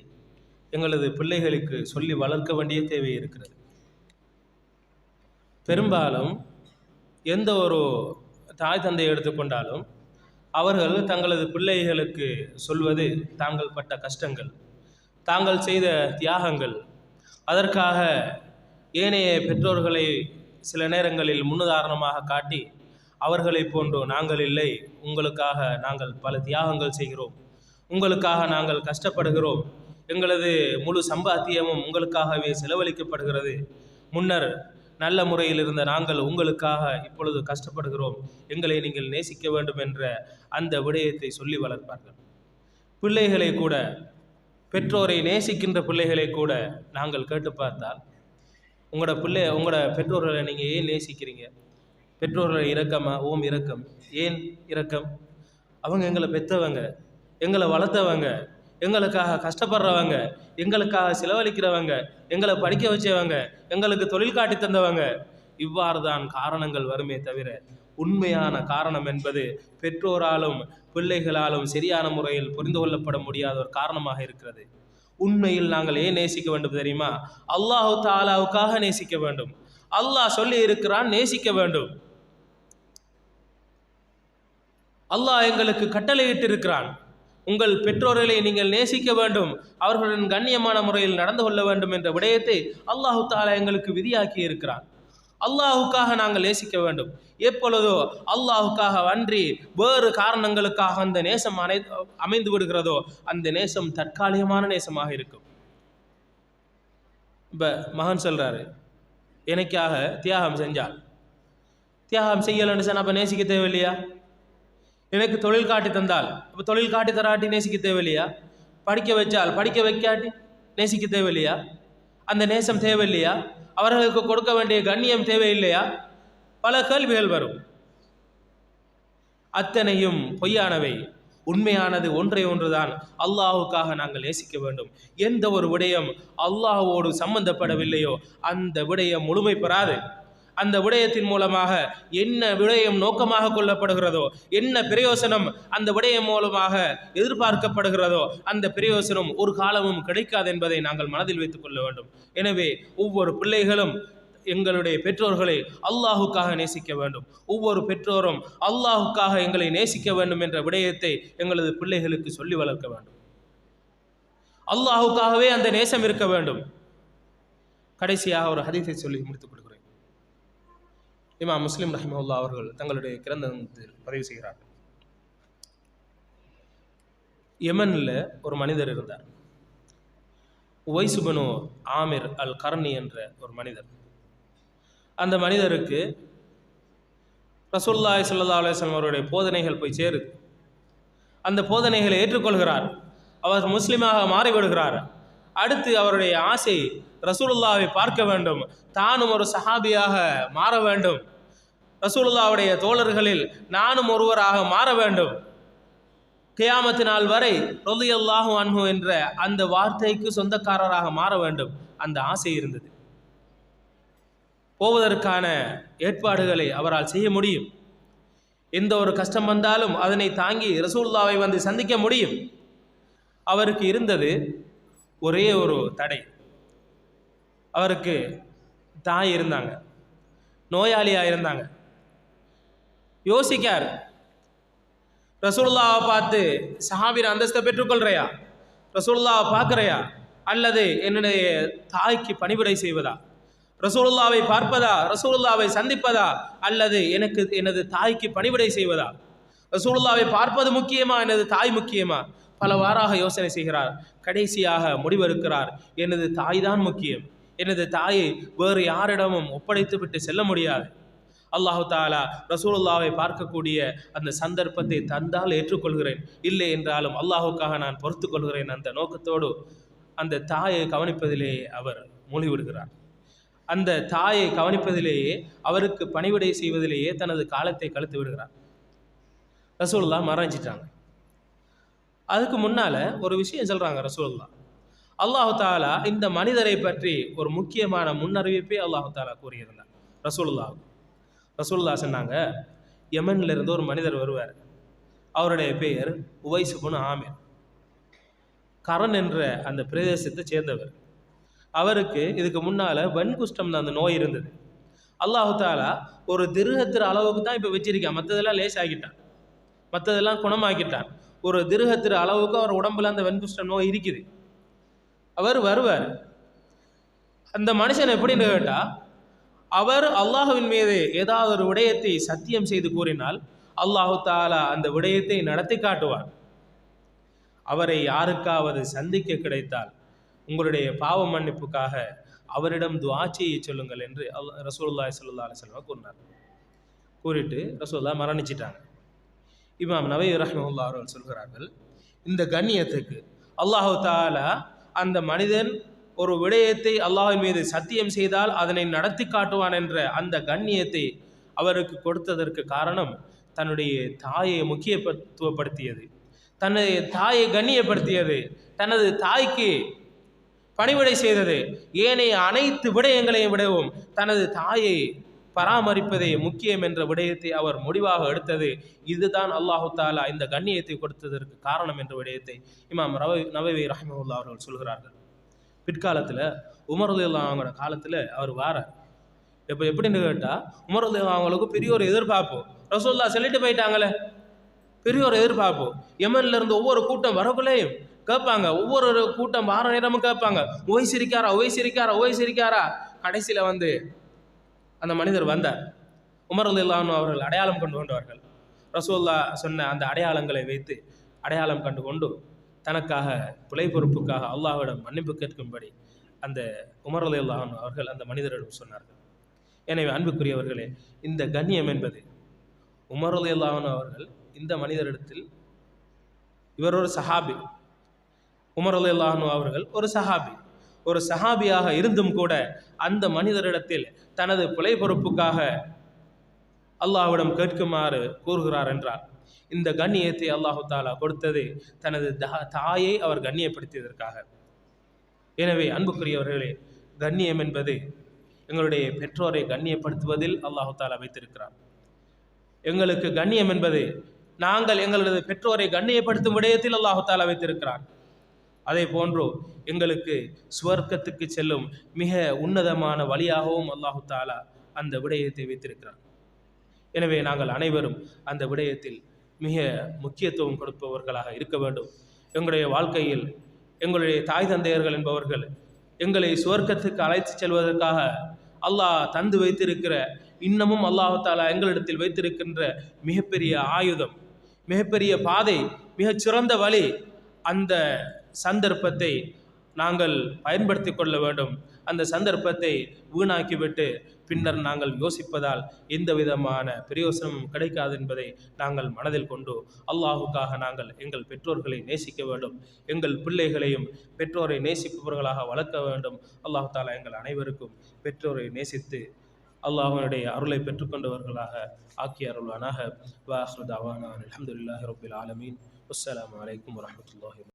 எங்களது பிள்ளைகளுக்கு சொல்லி வளர்க்க வேண்டிய தேவை இருக்கிறது. பெரும்பாலும் எந்த ஒரு தாய் தந்தை எடுத்துக்கொண்டாலும் அவர்கள் தங்களது பிள்ளைகளுக்கு சொல்வது தாங்கள் பட்ட கஷ்டங்கள், தாங்கள் செய்த தியாகங்கள். அதற்காக ஏனைய பெற்றோர்களை சில நேரங்களில் முன்னுதாரணமாக காட்டி அவர்களை போன்றோ நாங்கள் இல்லை, உங்களுக்காக நாங்கள் பல தியாகங்கள் செய்கிறோம், உங்களுக்காக நாங்கள் கஷ்டப்படுகிறோம், எங்களது முழு சம்பாத்தியமும் உங்களுக்காகவே செலவழிக்கப்படுகிறது, முன்னர் நல்ல முறையில் இருந்த நாங்கள் உங்களுக்காக இப்பொழுது கஷ்டப்படுகிறோம், எங்களை நீங்கள் நேசிக்க வேண்டும் என்ற அந்த விடயத்தை சொல்லி வளர்ப்பார்கள். பிள்ளைகளை கூட, பெற்றோரை நேசிக்கின்ற பிள்ளைகளை கூட நாங்கள் கேட்டு பார்த்தால், உங்களோட பெற்றோர்களை நீங்கள் ஏன் நேசிக்கிறீங்க? பெற்றோர்களை இரக்கமா? ஓம் இரக்கம். ஏன் இரக்கம்? அவங்க எங்களை பெற்றவங்க, எங்களை வளர்த்தவங்க, எங்களுக்காக கஷ்டப்படுறவங்க, எங்களுக்காக செலவழிக்கிறவங்க, எங்களை படிக்க வச்சவங்க, எங்களுக்கு தொழில் காட்டி தந்தவங்க. இவ்வாறு தான் காரணங்கள் வருமே தவிர உண்மையான காரணம் என்பது பெற்றோராலும் பிள்ளைகளாலும் சரியான முறையில் புரிந்து கொள்ளப்பட முடியாத ஒரு காரணமாக இருக்கிறது. உண்மையில் நாங்கள் ஏன் நேசிக்க வேண்டும் தெரியுமா? அல்லாஹு தாலாவுக்காக நேசிக்க வேண்டும். அல்லாஹ் சொல்லி இருக்கிறான், நேசிக்க வேண்டும். அல்லாஹ் எங்களுக்கு கட்டளையிட்டு இருக்கிறான், உங்கள் பெற்றோர்களை நீங்கள் நேசிக்க வேண்டும், அவர்களுடன் கண்ணியமான முறையில் நடந்து கொள்ள வேண்டும் என்ற விடயத்தை அல்லாஹு தாலா எங்களுக்கு விதியாக்கி இருக்கிறான். அல்லாஹுக்காக நாங்கள் நேசிக்க வேண்டும். எப்பொழுதோ அல்லாஹுக்காக அன்றி வேறு காரணங்களுக்காக அந்த நேசம் அமைந்து விடுகிறதோ அந்த நேசம் தற்காலிகமான நேசமாக இருக்கும். இப்போ மகன் சொல்றாரு, எனக்காக தியாகம் செஞ்சால், தியாகம் செய்யலன்னு சொன்ன அப்போ நேசிக்க தேவையில்லையா? எனக்கு தொழில் காட்டி தந்தால் அப்போ தொழில் காட்டி தராட்டி நேசிக்க தேவையில்லையா? படிக்க வச்சால் படிக்க வைக்காட்டி நேசிக்க தேவையில்லையா? அந்த நேசம் தேவையில்லையா? அவர்களுக்கு கொடுக்க வேண்டிய கண்ணியம் தேவையில்லையா? பல கேள்விகள் வரும். அத்தனையும் பொய்யானவை. உண்மையானது ஒன்றை ஒன்றுதான், அல்லாஹுக்காக நாங்கள் நேசிக்க வேண்டும். எந்த ஒரு விடயம் அல்லாஹுவோடு சம்பந்தப்படவில்லையோ அந்த விடயம் முழுமை பெறாது. அந்த விடயத்தின் மூலமாக என்ன விடயம் நோக்கமாக கொள்ளப்படுகிறதோ, என்ன பிரயோசனம் அந்த விடயம் மூலமாக எதிர்பார்க்கப்படுகிறதோ அந்த பிரயோசனம் ஒரு காலமும் கிடைக்காது என்பதை நாங்கள் மனதில் வைத்துக் கொள்ள வேண்டும். எனவே ஒவ்வொரு பிள்ளைகளும் எங்களுடைய பெற்றோர்களை அல்லாஹுக்காக நேசிக்க வேண்டும். ஒவ்வொரு பெற்றோரும் அல்லாஹுக்காக எங்களை நேசிக்க வேண்டும் என்ற விடயத்தை எங்களது பிள்ளைகளுக்கு சொல்லி வளர்க்க வேண்டும். அல்லாஹுக்காகவே அந்த நேசம் இருக்க வேண்டும். கடைசியாக ஒரு ஹதீஸை சொல்லி முடித்துக் கொள்கிறேன். இமாம் முஸ்லிம் ரஹிமஹுல்லா அவர்கள் தங்களுடைய கிரந்தத்தில் பதிவு செய்கிறார்கள். யமனில் ஒரு மனிதர் இருந்தார். உவைஸ் இப்னு ஆமிர் அல் கர்னி என்ற ஒரு மனிதர். அந்த மனிதருக்கு ரசூலுல்லாஹி ஸல்லல்லாஹு அலைஹி வஸல்லம் அவருடைய போதனைகள் போய் சேருது. அந்த போதனைகளை ஏற்றுக்கொள்கிறார். அவர் முஸ்லிமாக மாறிவிடுகிறார். அடுத்து அவருடைய ஆசை ரசூலுல்லாவை பார்க்க வேண்டும், தானும் ஒரு சஹாபியாக மாற வேண்டும், ரசூலுல்லாவுடைய தோழர்களில் நானும் ஒருவராக மாற வேண்டும், கியாமத்து நாள் வரை ரலியல்லாஹு அன்ஹு என்ற அந்த வார்த்தைக்கு சொந்தக்காரராக மாற வேண்டும். அந்த ஆசை இருந்தது. போவதற்கான ஏற்பாடுகளை அவரால் செய்ய முடியும். எந்த ஒரு கஷ்டம் வந்தாலும் அதனை தாங்கி ரசூலுல்லாவை வந்து சந்திக்க முடியும். அவருக்கு இருந்தது ஒரே ஒரு தடை. அவருக்கு தாய் இருந்தாங்க, நோயாளியாக இருந்தாங்க. யோசிக்கார், ரசூலுல்லாவை பார்த்து சஹாபிர அந்தஸ்தை பெற்றுக்கொள்றையா, ரசூலுல்லாவை பார்க்குறையா, அல்லது என்னுடைய தாய்க்கு பணிவிடை செய்வதா, ரசூலுல்லாவை பார்ப்பதா, ரசூலுல்லாவை சந்திப்பதா, அல்லது எனது தாய்க்கு பணிவிடை செய்வதா, ரசூலுல்லாவை பார்ப்பது முக்கியமா, எனது தாய் முக்கியமா? பலவாறாக யோசனை செய்கிறார். கடைசியாக முடிவெடுக்கிறார், எனது தாய் தான் முக்கியம், எனது தாயை வேறு யாரிடமும் ஒப்படைத்து விட்டு செல்ல முடியாது. அல்லாஹு தாலா ரசூலுல்லாவை பார்க்கக்கூடிய அந்த சந்தர்ப்பத்தை தந்தால் ஏற்றுக்கொள்கிறேன், இல்லை என்றாலும் அல்லாஹுக்காக நான் பொறுத்து கொள்கிறேன். அந்த நோக்கத்தோடு அந்த தாயை கவனிப்பதிலேயே அவர் மூழ்கிவிடுகிறார். அந்த தாயை கவனிப்பதிலேயே, அவருக்கு பணிவிடை செய்வதிலேயே தனது காலத்தை கழித்து விடுகிறார். ரசூலுல்லாஹ் மறைஞ்சிட்டாங்க. அதுக்கு முன்னால ஒரு விஷயம் சொல்றாங்க ரசூலுல்லாஹ். அல்லாஹு தாலா இந்த மனிதரை பற்றி ஒரு முக்கியமான முன்னறிவிப்பை அல்லாஹு தாலா கூறியிருந்தார் ரசூலுல்லாஹ். ரசூலுல்லாஹ் சொன்னாங்க, யமன்ல இருந்து ஒரு மனிதர் வருவார். அவருடைய பெயர் உவைஸ் இப்னு ஆமிர். கரண் என்ற அந்த பிரதேசத்தை சேர்ந்தவர். அவருக்கு இதுக்கு முன்னால வெண்குஷ்டம் அந்த நோய் இருந்தது. அல்லாஹு தாலா ஒரு திருகத்திர அளவுக்கு தான் இப்போ வச்சிருக்கான், மற்றதெல்லாம் லேஸ் ஆகிட்டான், மற்றதெல்லாம் குணமாக்கிட்டான். ஒரு திருகத்திர அளவுக்கு அவர் உடம்புல அந்த வெண்குஷ்டம் நோய் இருக்குது. அவர் வருவார். அந்த மனுஷன் எப்படின்னு கேட்டா, அவர் அல்லாஹுவின் மீது ஏதாவது ஒரு விடயத்தை சத்தியம் செய்து கூறினால் அல்லாஹு தாலா அந்த விடயத்தை நடத்தி காட்டுவார். அவரை யாருக்காவது சந்திக்க கிடைத்தால் உங்களுடைய பாவ மன்னிப்புக்காக அவரிடம் துஆ செய்ய சொல்லுங்கள் என்று ரசூலுல்லாஹி ஸல்லல்லாஹு அலைஹி வஸல்லம் கூறினார். கூறிட்டு ரசூலுல்லாஹ் மரணிச்சிட்டாங்க. இமாம் நவவி ரஹ்மத்துல்லாஹி அவர்கள் சொல்கிறார்கள், இந்த கண்ணியத்துக்கு அல்லாஹு தாலா அந்த மனிதன் ஒரு விடயத்தை அல்லாஹ்வின் மீது சத்தியம் செய்தால் அதனை நடத்தி காட்டுவான் என்ற அந்த கண்ணியத்தை அவருக்கு கொடுத்ததற்கு காரணம் தன்னுடைய தாயை முக்கியத்துவப்படுத்தியது, தன்னுடைய தாயை கண்ணியப்படுத்தியது, தனது தாய்க்கு பணிவிடை செய்தது. ஏனைய அனைத்து விடயங்களையும் விடவும் தனது தாயை பராமரிப்பதே முக்கியம் என்ற விடயத்தை அவர் முடிவாக எடுத்தது. இதுதான் அல்லாஹு தாலா இந்த கண்ணியத்தை கொடுத்ததற்கு காரணம் என்ற விடயத்தை இமாம் நவவி ரஹ்மத்துல்லாஹி அவர்கள் சொல்கிறார்கள். பிற்காலத்தில் உமர் ரலியல்லாஹு அன்ஹு அவங்களோட காலத்தில் அவர் வாரார். இப்போ எப்படின்னு கேட்டால், உமர் ரலியல்லாஹு அன்ஹு அவங்களுக்கு பெரிய ஒரு எதிர்பார்ப்பு. ரசூலுல்லாஹ் சொல்லிட்டு போயிட்டாங்களே, பெரிய ஒரு எதிர்பார்ப்பு. யமன்ல இருந்து ஒவ்வொரு கூட்டம் வரக்குள்ளேயும் கேட்பாங்க, ஒவ்வொரு கூட்டம் வார நேரமும் கேட்பாங்க, உவைஸ் இருக்காரா, உவைஸ் இருக்காரா, உவைஸ் இருக்காரா. கடைசியில் வந்து அந்த மனிதர் வந்தார். உமர் ரலியல்லாஹு அன்ஹு அவர்கள் அடையாளம் கண்டு கொண்டவர்கள். ரசூலுல்லாஹ் சொன்ன அந்த அடையாளங்களை வைத்து அடையாளம் கண்டு கொண்டு தனக்காக பிழை பொறுப்புக்காக அல்லாஹ்விடம் மன்னிப்பு கேட்கும்படி அந்த உமர் ரலியல்லாஹு அன்ஹு அவர்கள் அந்த மனிதரிடம் சொன்னார்கள். எனவே அன்புக்குரியவர்களே, இந்த கண்ணியம் என்பது உமர் ரலியல்லாஹு அன்ஹு அவர்கள் இந்த மனிதரிடத்தில், இவர் ஒரு சஹாபி, உமர் ரலியல்லாஹு அன்ஹு அவர்கள் ஒரு சஹாபியாக இருந்தும் கூட அந்த மனிதரிடத்தில் தனது பிழை பொறுப்புக்காக அல்லாஹ்விடம் கேட்குமாறு கூறுகிறார் என்றார். இந்த கண்ணியத்தை அல்லாஹு தாலா கொடுத்தது தனது தாயை அவர் கண்ணியப்படுத்தியதற்காக. எனவே அன்புக்குரியவர்களே, கண்ணியம் என்பது எங்களுடைய பெற்றோரை கண்ணியப்படுத்துவதில் அல்லாஹு தாலா வைத்திருக்கிறார். எங்களுக்கு கண்ணியம் என்பது நாங்கள் எங்களது பெற்றோரை கண்ணியப்படுத்தும் விடயத்தில் அல்லாஹு தாலா வைத்திருக்கிறார். அதே போன்று எங்களுக்கு சுவர்க்கத்துக்கு செல்லும் மிக உன்னதமான வழியாகவும் அல்லாஹு தாலா அந்த விடயத்தை வைத்திருக்கிறார். எனவே நாங்கள் அனைவரும் அந்த விடயத்தில் மிக முக்கியத்துவம் கொடுப்பவர்களாக இருக்க வேண்டும். எங்களுடைய வாழ்க்கையில் எங்களுடைய தாய் தந்தையர்கள் என்பவர்கள் எங்களை சுவர்க்கத்துக்கு அழைத்து செல்வதற்காக அல்லாஹ் தந்து வைத்திருக்கிற, இன்னமும் அல்லாஹு தாலா எங்களிடத்தில் வைத்திருக்கின்ற மிகப்பெரிய ஆயுதம், மிகப்பெரிய பாதை, மிகச்சிறந்த வழி. அந்த சந்தர்ப்பத்தை நாங்கள் பயன்படுத்தி கொள்ள வேண்டும். அந்த சந்தர்ப்பத்தை வீணாக்கிவிட்டு பின்னர் நாங்கள் யோசிப்பதால் எந்த விதமான பிரயோசனமும் கிடைக்காது என்பதை நாங்கள் மனதில் கொண்டு அல்லாஹுக்காக நாங்கள் எங்கள் பெற்றோர்களை நேசிக்க வேண்டும். எங்கள் பிள்ளைகளையும் பெற்றோரை நேசிப்பவர்களாக வளர்க்க வேண்டும். அல்லாஹு தாலா எங்கள் அனைவருக்கும் பெற்றோரை நேசித்து அல்லாஹ்வுடைய அருளை பெற்றுக்கொண்டவர்களாக ஆக்கி அருள்வானாக. வ ஆஹிரு தஅவானா அல்ஹம்துலில்லாஹி ரப்பில் ஆலமீன். அஸ்ஸலாமு அலைக்கும் வரஹ்மத்துல்லாஹி.